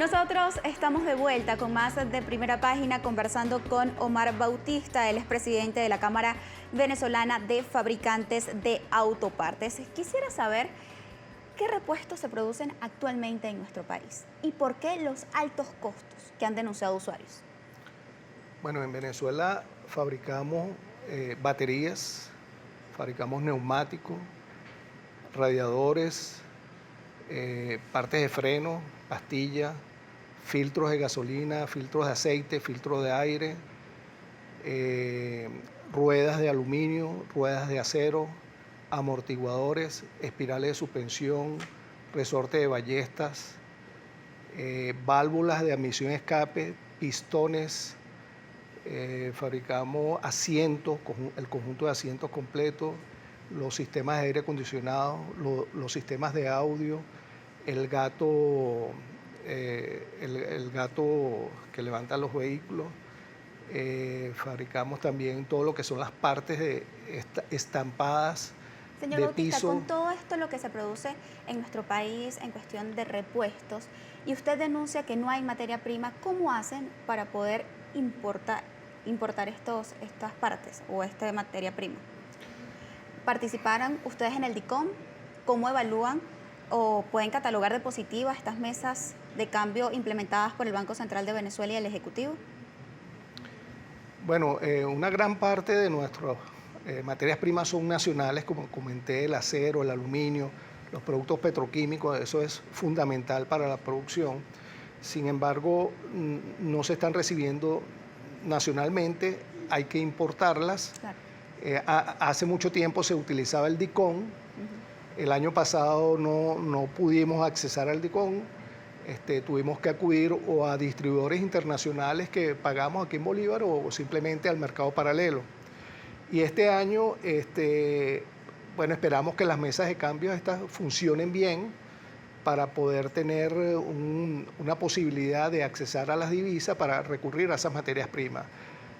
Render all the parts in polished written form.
Nosotros estamos de vuelta con más de Primera Página, conversando con Omar Bautista, él es presidente de la Cámara Venezolana de Fabricantes de Autopartes. Quisiera saber qué repuestos se producen actualmente en nuestro país y por qué los altos costos que han denunciado usuarios. Bueno, en Venezuela fabricamos baterías, fabricamos neumáticos, radiadores, partes de freno, pastillas, filtros de gasolina, filtros de aceite, filtros de aire, ruedas de aluminio, ruedas de acero, amortiguadores, espirales de suspensión, resorte de ballestas, válvulas de admisión y escape, pistones, fabricamos asientos, el conjunto de asientos completos, los sistemas de aire acondicionado, los sistemas de audio, el gato que levanta los vehículos. Fabricamos también todo lo que son las partes estampadas. Señor Bautista, con todo esto lo que se produce en nuestro país en cuestión de repuestos, y usted denuncia que no hay materia prima, ¿cómo hacen para poder importar estas partes o esta materia prima? ¿Participaron ustedes en el DICOM? ¿Cómo evalúan o pueden catalogar de positivas estas mesas de cambio implementadas por el Banco Central de Venezuela y el Ejecutivo? Bueno, una gran parte de nuestras materias primas son nacionales, como comenté, el acero, el aluminio, los productos petroquímicos, eso es fundamental para la producción. Sin embargo, no se están recibiendo nacionalmente, hay que importarlas. Claro. Hace mucho tiempo se utilizaba el DICOM. El año pasado no pudimos accesar al DICOM. Tuvimos que acudir o a distribuidores internacionales que pagamos aquí en Bolívar o simplemente al mercado paralelo. Y este año, bueno, esperamos que las mesas de cambio estas funcionen bien para poder tener una posibilidad de accesar a las divisas para recurrir a esas materias primas.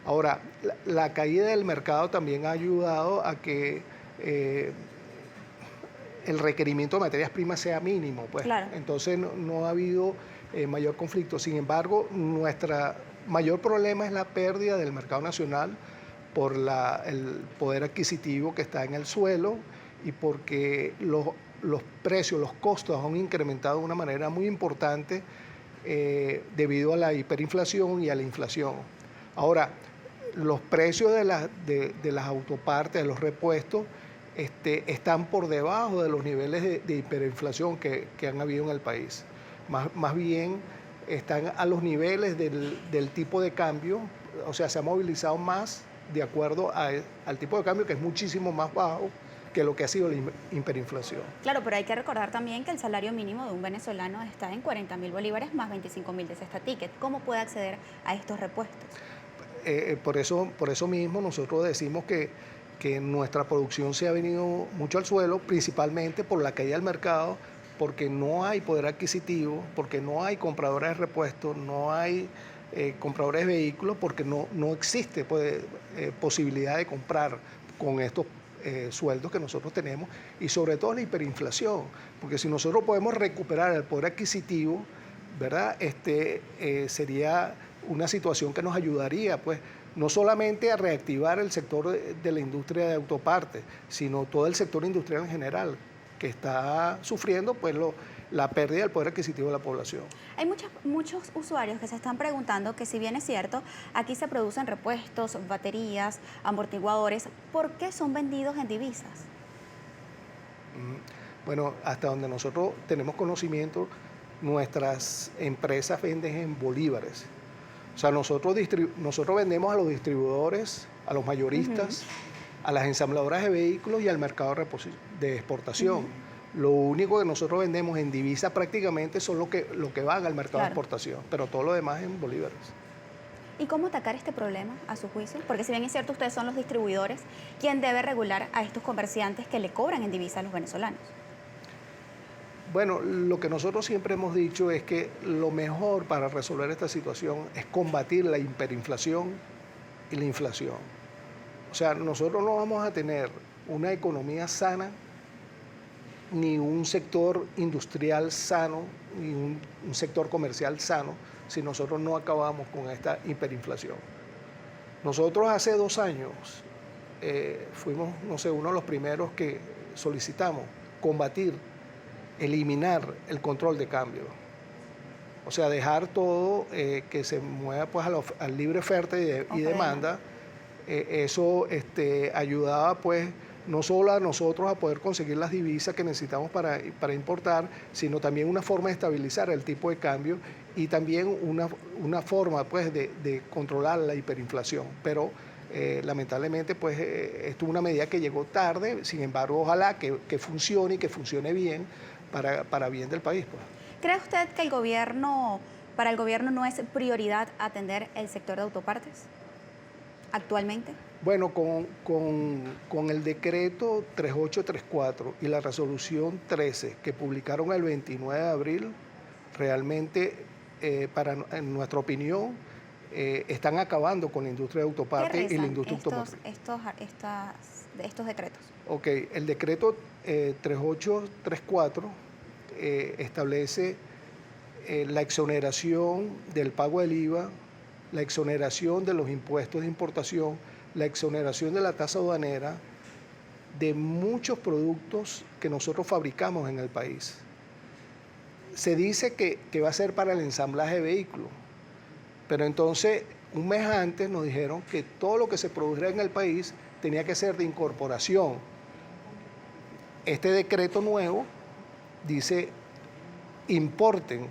Ahora, la caída del mercado también ha ayudado a que el requerimiento de materias primas sea mínimo, pues. Claro. Entonces no ha habido mayor conflicto. Sin embargo, nuestro mayor problema es la pérdida del mercado nacional por el poder adquisitivo que está en el suelo y porque los precios, los costos han incrementado de una manera muy importante debido a la hiperinflación y a la inflación. Ahora, los precios de las autopartes, de los repuestos, están por debajo de los niveles de hiperinflación que han habido en el país. Más bien están a los niveles del tipo de cambio, o sea, se ha movilizado más de acuerdo al tipo de cambio, que es muchísimo más bajo que lo que ha sido la hiperinflación. Claro, pero hay que recordar también que el salario mínimo de un venezolano está en 40.000 bolívares más 25.000 de cesta ticket. ¿Cómo puede acceder a estos repuestos? Por eso mismo nosotros decimos que nuestra producción se ha venido mucho al suelo, principalmente por la caída del mercado, porque no hay poder adquisitivo, porque no hay compradores de repuestos, no hay compradores de vehículos, porque no existe posibilidad de comprar con estos sueldos que nosotros tenemos, y sobre todo la hiperinflación, porque si nosotros podemos recuperar el poder adquisitivo, ¿verdad? Sería una situación que nos ayudaría, pues, no solamente a reactivar el sector de la industria de autopartes, sino todo el sector industrial en general, que está sufriendo pues la pérdida del poder adquisitivo de la población. Hay muchos usuarios que se están preguntando que, si bien es cierto, aquí se producen repuestos, baterías, amortiguadores, ¿por qué son vendidos en divisas? Bueno, hasta donde nosotros tenemos conocimiento, nuestras empresas venden en bolívares. O sea, nosotros vendemos a los distribuidores, a los mayoristas, a las ensambladoras de vehículos y al mercado de exportación. Lo único que nosotros vendemos en divisa prácticamente son lo que van al mercado de exportación, pero todo lo demás en bolívares. ¿Y cómo atacar este problema, a su juicio? Porque si bien es cierto, ustedes son los distribuidores, ¿quién debe regular a estos comerciantes que le cobran en divisa a los venezolanos? Bueno, lo que nosotros siempre hemos dicho es que lo mejor para resolver esta situación es combatir la hiperinflación y la inflación. O sea, nosotros no vamos a tener una economía sana ni un sector industrial sano, ni un sector comercial sano, si nosotros no acabamos con esta hiperinflación. Nosotros hace 2 años fuimos, no sé, uno de los primeros que solicitamos combatir, eliminar el control de cambio. O sea, dejar todo que se mueva pues al libre oferta y demanda. Eso ayudaba pues no solo a nosotros a poder conseguir las divisas que necesitamos para importar, sino también una forma de estabilizar el tipo de cambio y también una forma pues de controlar la hiperinflación. Pero lamentablemente pues esto es una medida que llegó tarde, sin embargo ojalá que funcione y que funcione bien para bien del país, pues. ¿Cree usted que para el gobierno no es prioridad atender el sector de autopartes actualmente? Bueno, con el decreto 3834 y la resolución 13 que publicaron el 29 de abril, realmente, en nuestra opinión, están acabando con la industria de autopartes y la industria automotriz. Estos decretos? Ok, el decreto 3834 establece la exoneración del pago del IVA, la exoneración de los impuestos de importación, la exoneración de la tasa aduanera de muchos productos que nosotros fabricamos en el país. Se dice que va a ser para el ensamblaje de vehículos, pero entonces un mes antes nos dijeron que todo lo que se produjera en el país tenía que ser de incorporación. Este decreto nuevo dice importen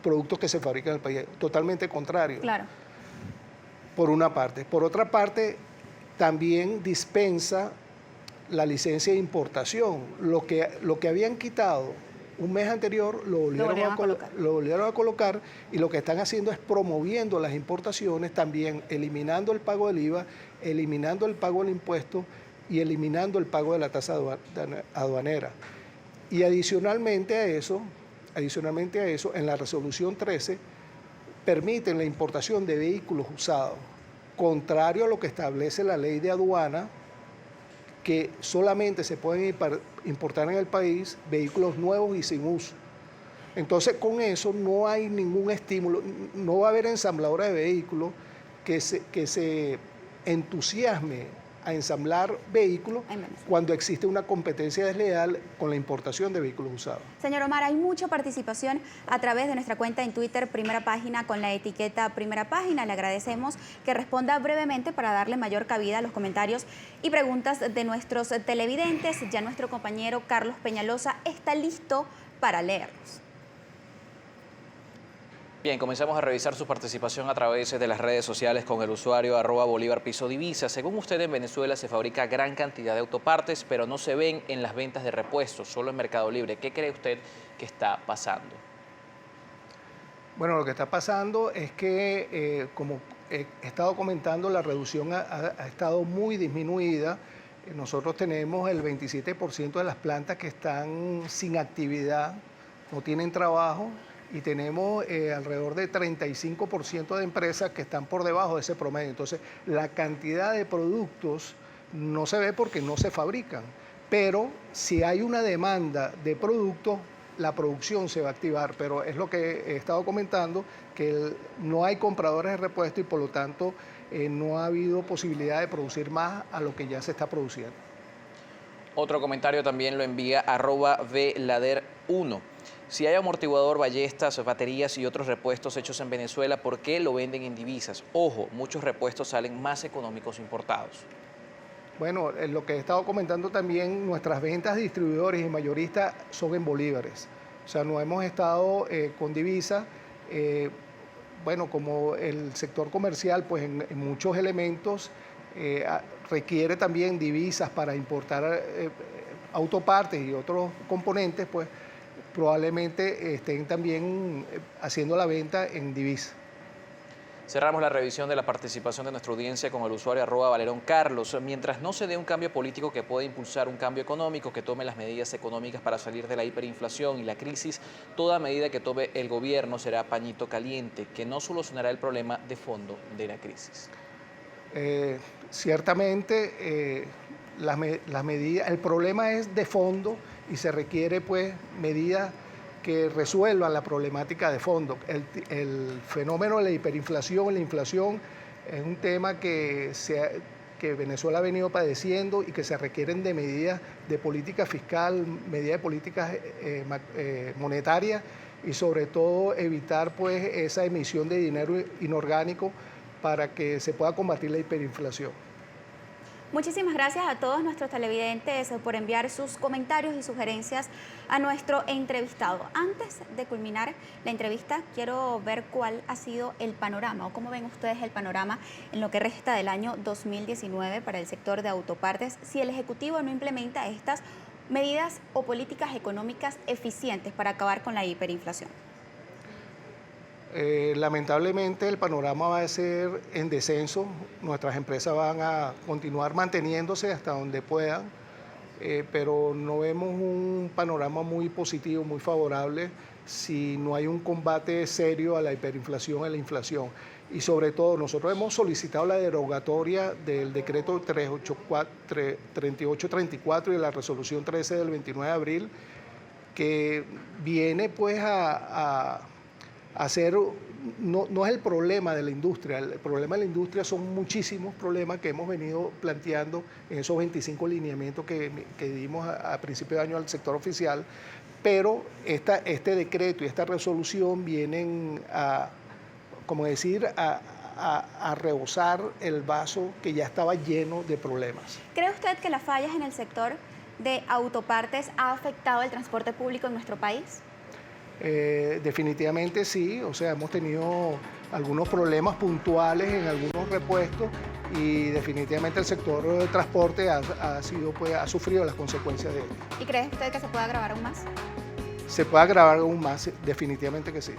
productos que se fabrican en el país, totalmente contrario. Claro. Por una parte. Por otra parte, también dispensa la licencia de importación. Lo que habían quitado un mes anterior lo volvieron a colocar y lo que están haciendo es promoviendo las importaciones, también eliminando el pago del IVA, eliminando el pago del impuesto y eliminando el pago de la tasa aduanera. Y adicionalmente a eso, en la resolución 13, permiten la importación de vehículos usados, contrario a lo que establece la ley de aduana, que solamente se pueden importar en el país vehículos nuevos y sin uso. Entonces, con eso no hay ningún estímulo, no va a haber ensambladora de vehículos que se entusiasme a ensamblar vehículos cuando existe una competencia desleal con la importación de vehículos usados. Señor Omar, hay mucha participación a través de nuestra cuenta en Twitter, Primera Página, con la etiqueta Primera Página. Le agradecemos que responda brevemente para darle mayor cabida a los comentarios y preguntas de nuestros televidentes. Ya nuestro compañero Carlos Peñalosa está listo para leerlos. Bien, comenzamos a revisar su participación a través de las redes sociales con el usuario @BolívarPisoDivisa. Según usted, en Venezuela se fabrica gran cantidad de autopartes, pero no se ven en las ventas de repuestos, solo en Mercado Libre. ¿Qué cree usted que está pasando? Bueno, lo que está pasando es que, como he estado comentando, la reducción ha estado muy disminuida. Nosotros tenemos el 27% de las plantas que están sin actividad, no tienen trabajo, y tenemos alrededor de 35% de empresas que están por debajo de ese promedio. Entonces, la cantidad de productos no se ve porque no se fabrican, pero si hay una demanda de productos, la producción se va a activar, pero es lo que he estado comentando, que no hay compradores de repuesto y por lo tanto no ha habido posibilidad de producir más a lo que ya se está produciendo. Otro comentario también lo envía @Velader1. Si hay amortiguador, ballestas, baterías y otros repuestos hechos en Venezuela, ¿por qué lo venden en divisas? Ojo, muchos repuestos salen más económicos importados. Bueno, lo que he estado comentando también, nuestras ventas de distribuidores y mayoristas son en bolívares. O sea, no hemos estado con divisas. Bueno, como el sector comercial, pues en muchos elementos requiere también divisas para importar autopartes y otros componentes, pues probablemente estén también haciendo la venta en divisa. Cerramos la revisión de la participación de nuestra audiencia con el usuario @ValeronCarlos. Mientras no se dé un cambio político que pueda impulsar un cambio económico, que tome las medidas económicas para salir de la hiperinflación y la crisis, toda medida que tome el gobierno será pañito caliente, que no solucionará el problema de fondo de la crisis. Ciertamente las medidas, el problema es de fondo y se requiere pues medidas que resuelvan la problemática de fondo. El fenómeno de la hiperinflación, la inflación, es un tema que Venezuela ha venido padeciendo y que se requieren de medidas de política fiscal, medidas de políticas monetarias y sobre todo evitar pues esa emisión de dinero inorgánico para que se pueda combatir la hiperinflación. Muchísimas gracias a todos nuestros televidentes por enviar sus comentarios y sugerencias a nuestro entrevistado. Antes de culminar la entrevista, quiero ver cuál ha sido el panorama o cómo ven ustedes el panorama en lo que resta del año 2019 para el sector de autopartes, si el Ejecutivo no implementa estas medidas o políticas económicas eficientes para acabar con la hiperinflación. Lamentablemente el panorama va a ser en descenso, nuestras empresas van a continuar manteniéndose hasta donde puedan, pero no vemos un panorama muy positivo, muy favorable si no hay un combate serio a la hiperinflación, a la inflación. Y sobre todo nosotros hemos solicitado la derogatoria del decreto 3834 y de la resolución 13 del 29 de abril, que viene pues a hacer, no es el problema de la industria, el problema de la industria son muchísimos problemas que hemos venido planteando en esos 25 lineamientos que dimos a principio de año al sector oficial, pero este decreto y esta resolución vienen a rebosar el vaso que ya estaba lleno de problemas. ¿Cree usted que las fallas en el sector de autopartes ha afectado el transporte público en nuestro país? Definitivamente sí, o sea, hemos tenido algunos problemas puntuales en algunos repuestos y definitivamente el sector del transporte ha sufrido las consecuencias de ello. ¿Y cree usted que se puede agravar aún más? Se puede agravar aún más, definitivamente que sí.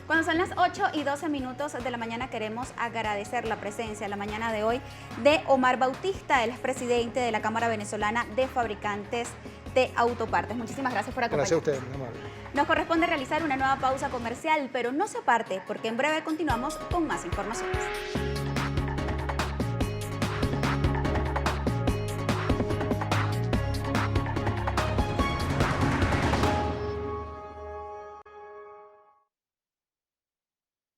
Cuando son las 8:12 de la mañana, queremos agradecer la presencia la mañana de hoy de Omar Bautista, el expresidente de la Cámara Venezolana de Fabricantes de Autopartes. Muchísimas gracias por acompañarnos. Gracias a ustedes, mi amable. Nos corresponde realizar una nueva pausa comercial, pero no se aparte porque en breve continuamos con más informaciones.